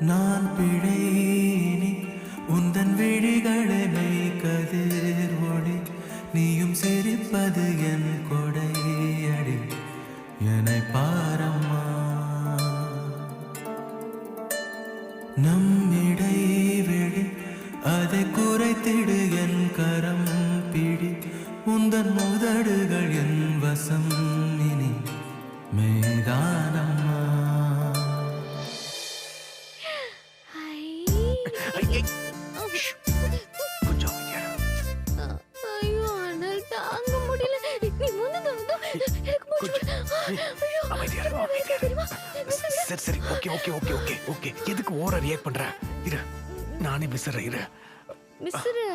நான் பிழையினி உந்தன் விழிகளை மெய்கதிர் ஒளி நீயும் சிரிப்பது என் கொடையடி என்னை பாரம்மா நம் இடைவெளி அதை குறைத்திடு என் கரம் பிடி உந்தன் முதடுகள் என் வசம் இனி மெய்தானம்மா கொஞ்சம் அமைதியா இரு. ஐயோ அனல் தாங்க முடியல. நீ முந்து எனக்கு மூச்சு ஐயோ அமைதியா இரு, அமைதியா இரு. சரி சரி okay okay okay okay okay எதுக்கு ஓவரா ரியாக்ட் பண்ற இரு நானே விசிறேன் இரு மிஸ்ரு